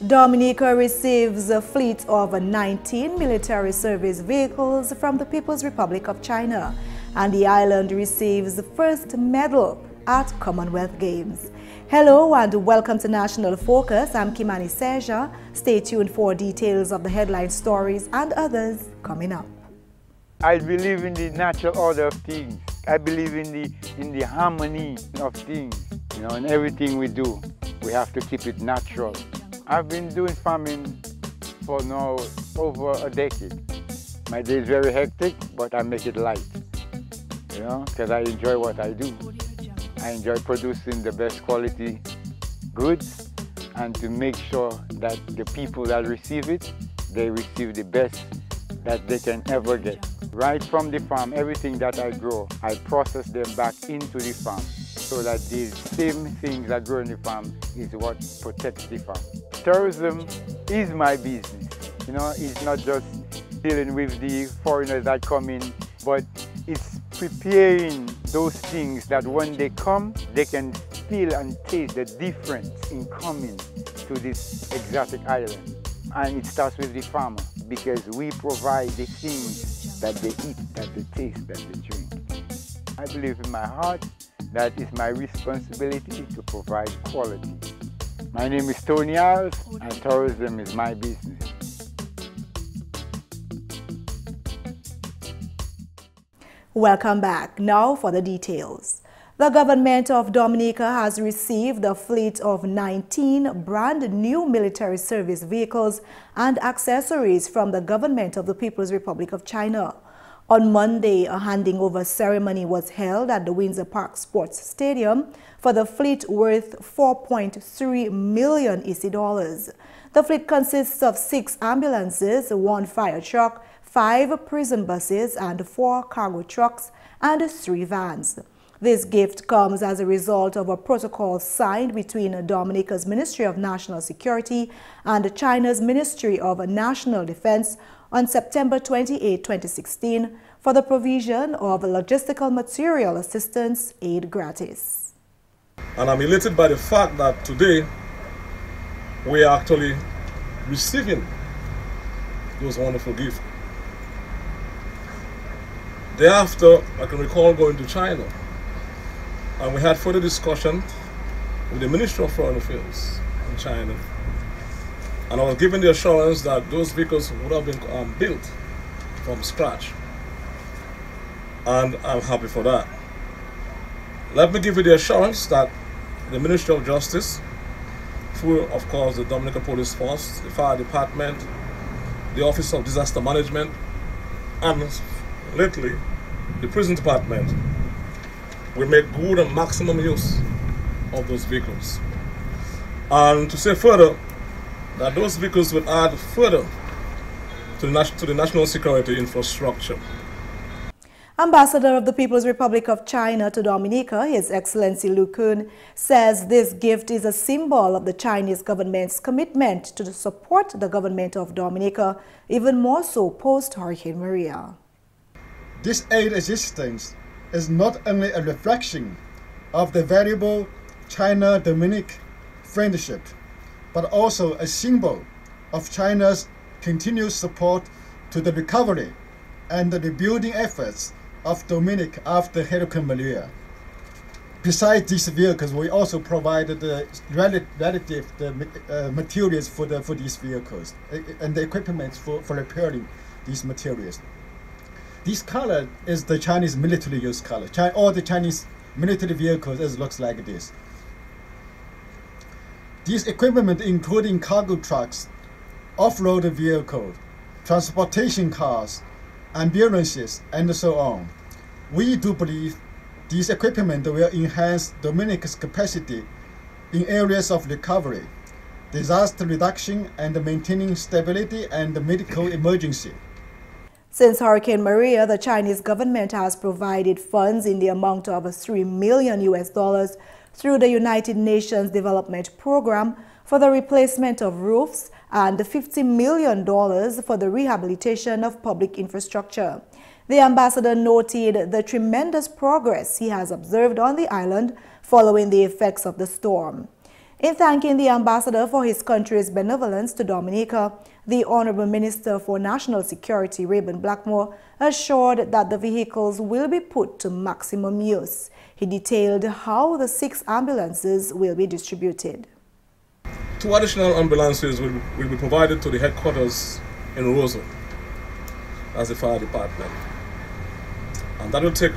Dominica receives a fleet of 19 military service vehicles from the People's Republic of China, and the island receives the first medal at Commonwealth Games. Hello and welcome to National Focus. I'm Kimani St. Stay tuned for details of the headline stories and others coming up. I believe in the natural order of things. I believe in the harmony of things. You know, in everything we do, we have to keep it natural. I've been doing farming for now over a decade. My day is very hectic, but I make it light, you know, because I enjoy what I do. I enjoy producing the best quality goods and to make sure that the people that receive it, they receive the best that they can ever get. Right from the farm, everything that I grow, I process them back into the farm so that these same things that grow in the farm is what protects the farm. Tourism is my business. You know, it's not just dealing with the foreigners that come in, but it's preparing those things that when they come, they can feel and taste the difference in coming to this exotic island. And it starts with the farmer, because we provide the things that they eat, that they taste, that they drink. I believe in my heart that it's my responsibility to provide quality. My name is Tony Alves, and tourism is my business. Welcome back. Now for the details. The government of Dominica has received a fleet of 19 brand new military service vehicles and accessories from the government of the People's Republic of China. On Monday, a handing over ceremony was held at the Windsor Park Sports Stadium for the fleet worth $4.3 million. The fleet consists of 6 ambulances, 1 fire truck, 5 prison buses, and 4 cargo trucks and 3 vans. This gift comes as a result of a protocol signed between Dominica's Ministry of National Security and China's Ministry of National Defense on September 28, 2016 for the provision of logistical material assistance aid gratis. And I'm elated by the fact that today we are actually receiving those wonderful gifts. Thereafter, I can recall going to China, and we had further discussion with the Ministry of Foreign Affairs in China. And I was given the assurance that those vehicles would have been built from scratch. And I'm happy for that. Let me give you the assurance that the Ministry of Justice, through, of course, the Dominica Police Force, the Fire Department, the Office of Disaster Management, and lately, the Prison Department, will make good and maximum use of those vehicles. And to say further, that those vehicles will add further to the national security infrastructure. Ambassador of the People's Republic of China to Dominica, His Excellency Lu Kun, says this gift is a symbol of the Chinese government's commitment to support the government of Dominica, even more so post-Hurricane Maria. This aid assistance is not only a reflection of the valuable China-Dominic friendship, but also a symbol of China's continued support to the recovery and the rebuilding efforts of Dominica after Hurricane Maria. Besides these vehicles, we also provided the relative materials for these vehicles and the equipment for repairing these materials. This color is the Chinese military use color. All the Chinese military vehicles looks like this. These equipment including cargo trucks, off-road vehicles, transportation cars, ambulances, and so on. We do believe these equipment will enhance Dominica's capacity in areas of recovery, disaster reduction, and maintaining stability and medical emergency. Since Hurricane Maria, the Chinese government has provided funds in the amount of $3 million through the United Nations Development Program for the replacement of roofs and $50 million for the rehabilitation of public infrastructure. The ambassador noted the tremendous progress he has observed on the island following the effects of the storm. In thanking the ambassador for his country's benevolence to Dominica, the Honorable Minister for National Security, Rayburn Blackmore, assured that the vehicles will be put to maximum use. He detailed how the 6 ambulances will be distributed. 2 additional ambulances will be provided to the headquarters in Roseau as the fire department. And that will take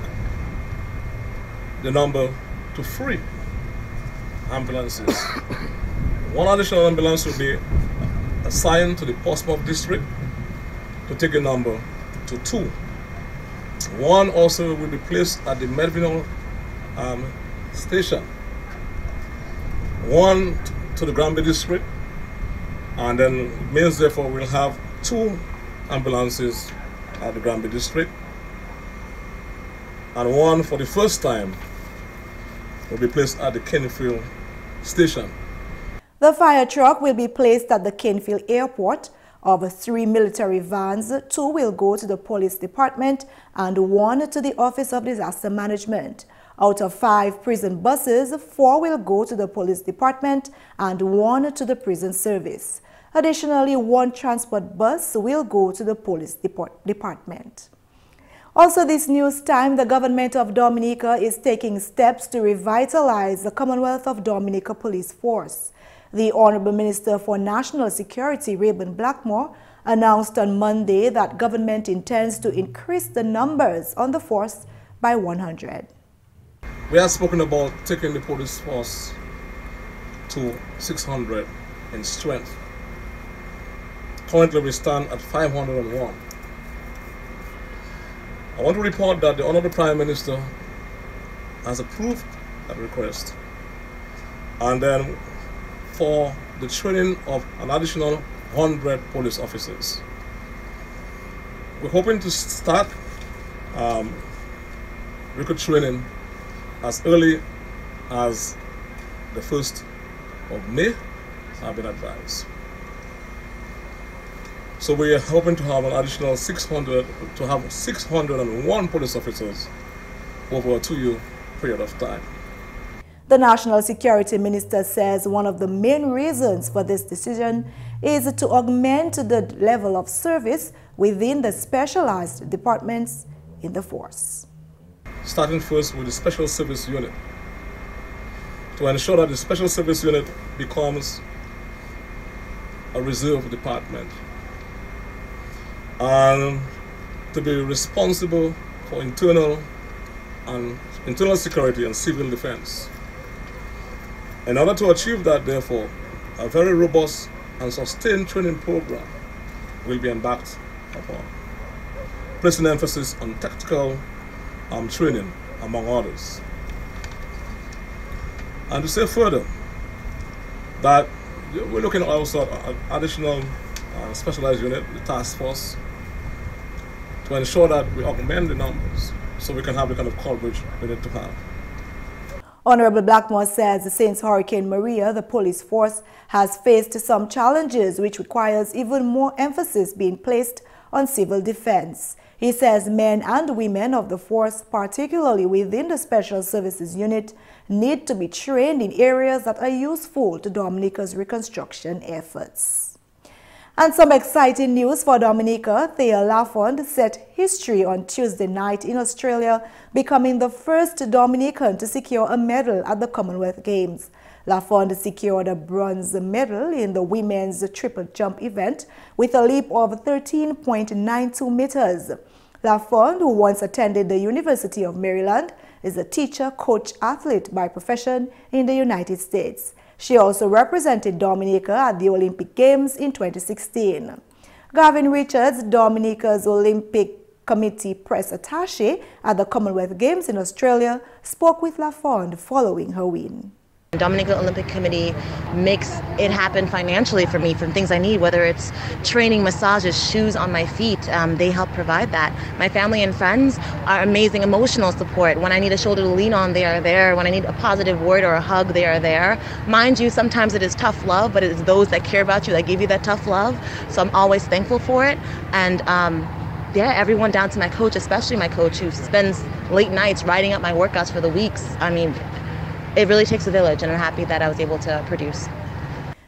the number to 3 ambulances. 1 additional ambulance will be assigned to the Portsmouth district to take a number to 2. 1 also will be placed at the Melville station. 1 to the Granby district, and then it means therefore we'll have 2 ambulances at the Granby district, and 1 for the first time will be placed at the Kenfield station. The fire truck will be placed at the Kenfield airport. Of 3 military vans, 2 will go to the police department and 1 to the Office of Disaster Management. Out of 5 prison buses, 4 will go to the police department and 1 to the prison service. Additionally, 1 transport bus will go to the police department. Also this news time, the government of Dominica is taking steps to revitalize the Commonwealth of Dominica Police Force. The Honorable Minister for National Security, Rayburn Blackmore, announced on Monday that government intends to increase the numbers on the force by 100. We have spoken about taking the police force to 600 in strength. Currently we stand at 501. I want to report that the Honorable Prime Minister has approved that request. And then for the training of an additional 100 police officers. We're hoping to start recruit training as early as the 1st of May, I've been advised. So we are hoping to have an additional 601 police officers over a 2-year period of time. The National Security Minister says one of the main reasons for this decision is to augment the level of service within the specialized departments in the force. Starting first with the Special Service Unit, to ensure that the Special Service Unit becomes a reserve department, and to be responsible for internal security and civil defense. In order to achieve that, therefore, a very robust and sustained training program will be embarked upon, placing emphasis on tactical training, among others. And to say further that we're looking also at additional specialized unit, the task force, to ensure that we augment the numbers so we can have the kind of coverage we need to have. Honorable Blackmore says since Hurricane Maria, the police force has faced some challenges which requires even more emphasis being placed on civil defense. He says men and women of the force, particularly within the Special Services Unit, need to be trained in areas that are useful to Dominica's reconstruction efforts. And some exciting news for Dominica. Thea Lafond set history on Tuesday night in Australia, becoming the first Dominican to secure a medal at the Commonwealth Games. Lafond secured a bronze medal in the women's triple jump event with a leap of 13.92 meters. Lafond, who once attended the University of Maryland, is a teacher, coach, athlete by profession in the United States. She also represented Dominica at the Olympic Games in 2016. Gavin Richards, Dominica's Olympic Committee press attaché at the Commonwealth Games in Australia, spoke with Lafond following her win. Dominica Olympic Committee makes it happen financially for me from things I need, whether it's training, massages, shoes on my feet. They help provide that. My family and friends are amazing emotional support. When I need a shoulder to lean on, they are there. When I need a positive word or a hug, they are there. Mind you, sometimes it is tough love, but it is those that care about you that give you that tough love. So I'm always thankful for it. And yeah, everyone down to my coach, especially my coach who spends late nights writing up my workouts for the weeks. I mean, it really takes a village, and I'm happy that I was able to produce.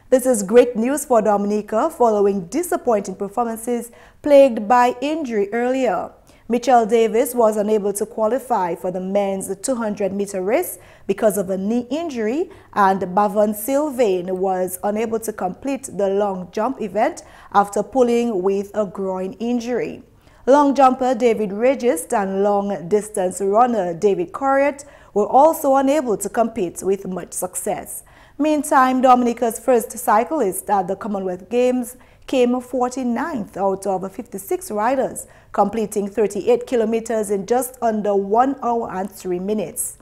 This is great news for Dominica following disappointing performances plagued by injury earlier. Mitchell Davis was unable to qualify for the men's 200-meter race because of a knee injury, and Bavon Sylvain was unable to complete the long jump event after pulling with a groin injury. Long jumper David Regis and long distance runner David Corriott were also unable to compete with much success. Meantime, Dominica's first cyclist at the Commonwealth Games came 49th out of 56 riders, completing 38 kilometers in just under 1 hour and 3 minutes.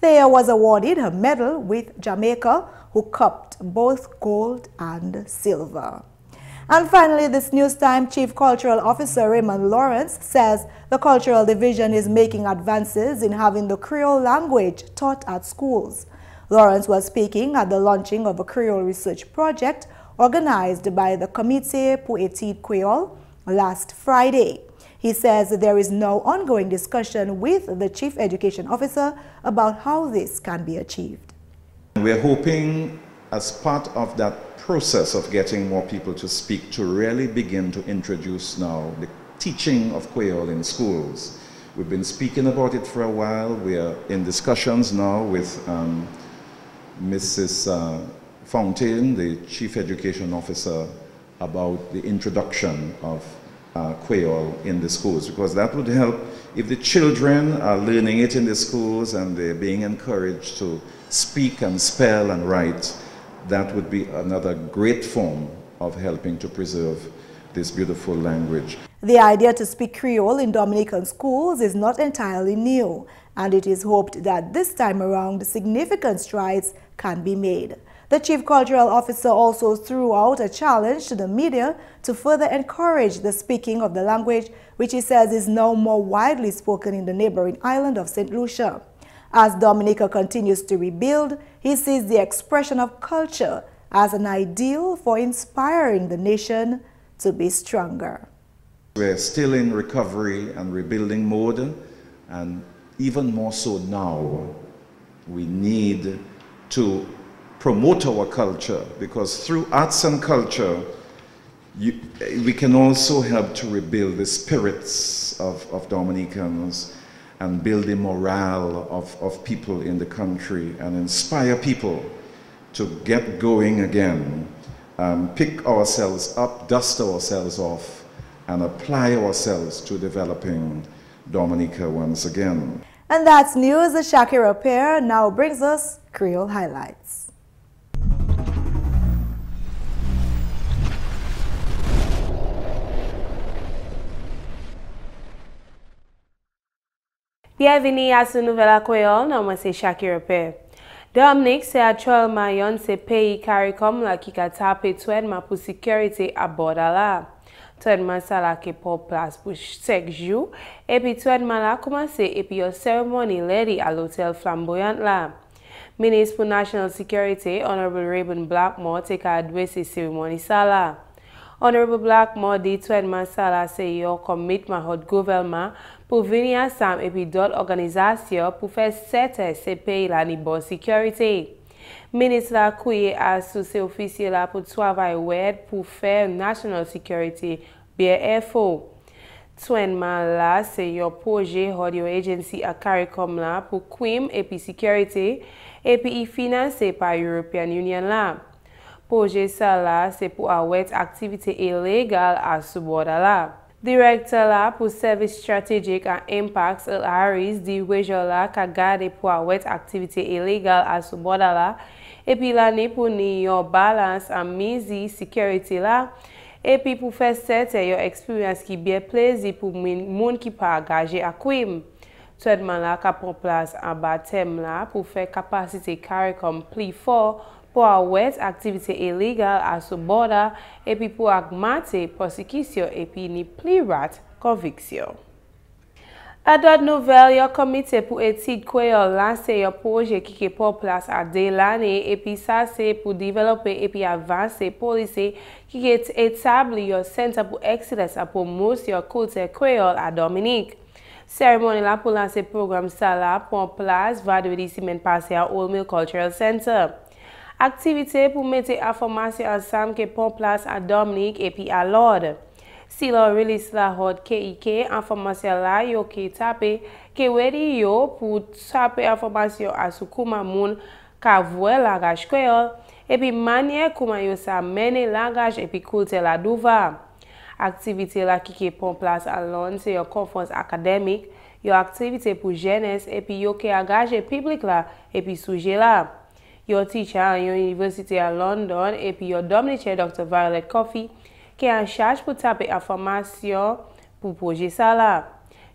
Thea was awarded her medal with Jamaica, who cupped both gold and silver. And finally, this News Time Chief Cultural Officer Raymond Lawrence says the Cultural Division is making advances in having the Creole language taught at schools. Lawrence was speaking at the launching of a Creole research project organized by the Comité pour Études Créole last Friday. He says there is no ongoing discussion with the Chief Education Officer about how this can be achieved. We're hoping, as part of that process of getting more people to speak, to really begin to introduce now the teaching of Creole in schools. We've been speaking about it for a while. We are in discussions now with Mrs. Fountain, the Chief Education Officer, about the introduction of Creole in the schools, because that would help if the children are learning it in the schools and they're being encouraged to speak and spell and write. That would be another great form of helping to preserve this beautiful language. The idea to speak Creole in Dominican schools is not entirely new, and it is hoped that this time around significant strides can be made. The Chief Cultural Officer also threw out a challenge to the media to further encourage the speaking of the language, which he says is now more widely spoken in the neighboring island of St. Lucia. As Dominica continues to rebuild, he sees the expression of culture as an ideal for inspiring the nation to be stronger. We're still in recovery and rebuilding mode, and even more so now, we need to promote our culture, because through arts and culture, we can also help to rebuild the spirits of Dominicans and build the morale of people in the country and inspire people to get going again, pick ourselves up, dust ourselves off, and apply ourselves to developing Dominica once again. And that's news. Shaakira Pierre now brings us Creole highlights. Bienvenue à ce nouvel accueil, moi c'est Shaakira Pierre. Dominique c'est actuellement yon se pays CARICOM la qui a tapé traitement pour sécurité à bord là. Traitement ça là qui pour place pour 5 jours et puis traitement là commencé et puis une cérémonie ready à l'hôtel Flamboyant là. Ministre pour National Security Honorable Rayburn Blackmore take a adresse cérémonie ça là. Honorable Blackmore dit traitement ça là c'est yon commitment hot gouvernement pour venir ensemble et puis d'autres organisations pour faire certain ces pays là ni bonne sécurité. Ministre la couille associé officiel là pour travailler pour faire national security bien info. Traitement là c'est un projet radio agency à CARICOM là pour crime et puis sécurité et puis financé par European Union là. Projet ça là c'est pour arrêter activité illégale à ce bord là. Directeur là pour service stratégique et impacts Harris dit région là qu'a gardé pour arrêter activité illégale à ce bord là et puis l'année pour ni yon balance en mise sécurité là et puis pour faire certain yon expérience qui bien plaisir pour moun qui pas engagé à crime. Traitement là qu'a prend place en baptême là pour faire capacité CARICOM plus fort pour arrêter activité illégale à ce bord et puis pour augmenter persécution et puis ni plus rate conviction. À d'autres nouvelles, le comité pour études Créole lancé un projet qui est pour place à dès l'année et puis ça c'est pour développer et puis avancer policy qui est établi un centre pour excellence à promotion culture créole à Dominique. Cérémonie la pour lancer programme Sala pour place Vadodi Semaine passée à Old Mill Cultural Center. Activité pour mettre information ensemble que pour place à Dominique et puis à Lord. Si l'on release la hot KIK, information là, yo qui tape, KWEYOL pour taper information à ce comment ka voué langage créole, et puis manière comment yo sa mène langage et puis culture la douva. Activité là qui prend place à Londres, c'est une conférence académique, une activité pour jeunesse et puis yo qui engage le public là et puis sujet là. Yo teacher à l'université à London et puis yo Dominicain Dr. Violet Coffee qui est en charge pour taper information pour projet ça là.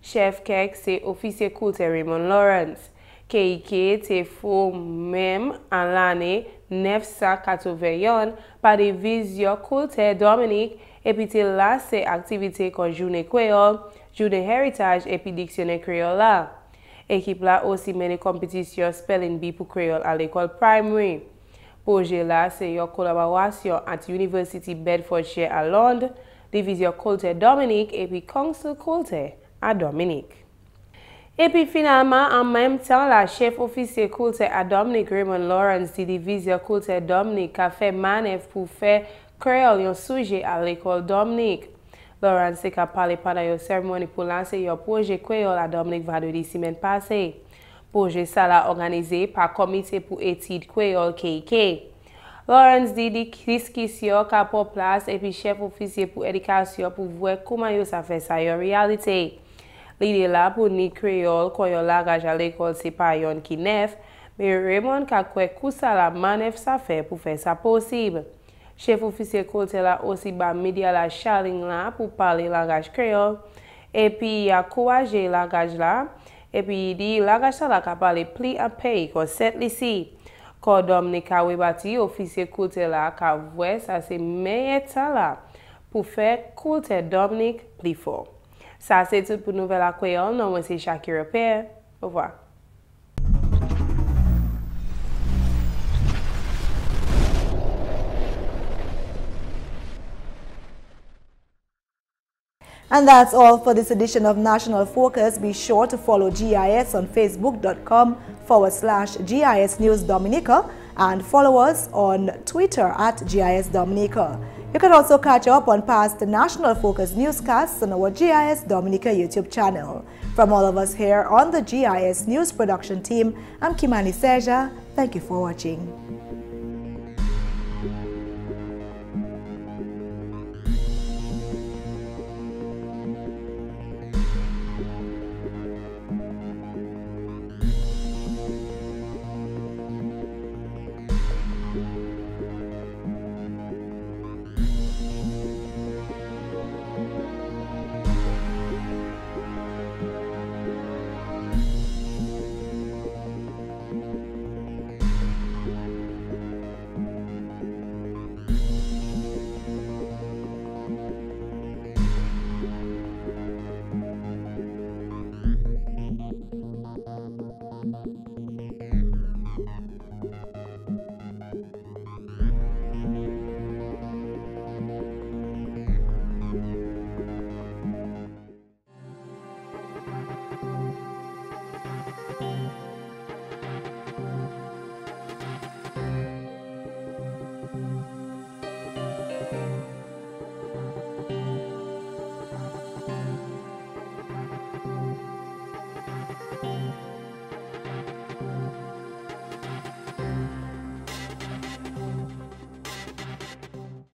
Chef Kek c'est officier culture Raymond Lawrence. KIK c'est fou même en l'année 981 par des visions culture Dominique et puis là c'est activité comme journée créole, journée héritage et puis dictionnaire créole là. Équipe là aussi mène compétition spelling bee pour créole à l'école primary. Projet là c'est une collaboration entre University Bedfordshire à Londres, division culture Dominique et puis Council culture à Dominique. Et puis finalement, en même temps, la chef officier culture à Dominique Raymond Lawrence de division culture Dominique a fait manœuvre pour faire créole un sujet à l'école Dominique. Lawrence a parlé pendant une cérémonie pour lancer un projet créole à Dominique vendredi semaine passée. Projet ça l'a organisé par comité pour études créole KIK. Lawrence dit discussion qu'a pour place et puis chef officier pour éducation pour voir comment ça fait ça en réalité. L'idée là pour ni créole quand yon langage à l'école c'est pas yon qui neuf, mais Raymond a quoi ça la manœuvre ça fait pour faire ça possible. Chef officier culture là aussi ba média la charling là pour parler langage créole et puis il a encouragé langage là et puis il dit langage ça là qu'a parler pli à pays comme cette ici. Quand Dominique a bâti officier culture là qu'a voir ça c'est meilleur ça là pour faire culture Dominique plus fort. Ça, c'est tout pour Nouvelle à KWEYOL. Non, moi, c'est Shaakira Pierre. Au revoir. And that's all for this edition of National Focus. Be sure to follow GIS on facebook.com/GIS News Dominica and follow us on Twitter at GIS Dominica. You can also catch up on past National Focus newscasts on our GIS Dominica YouTube channel. From all of us here on the GIS News production team, I'm Kimani St. Thank you for watching.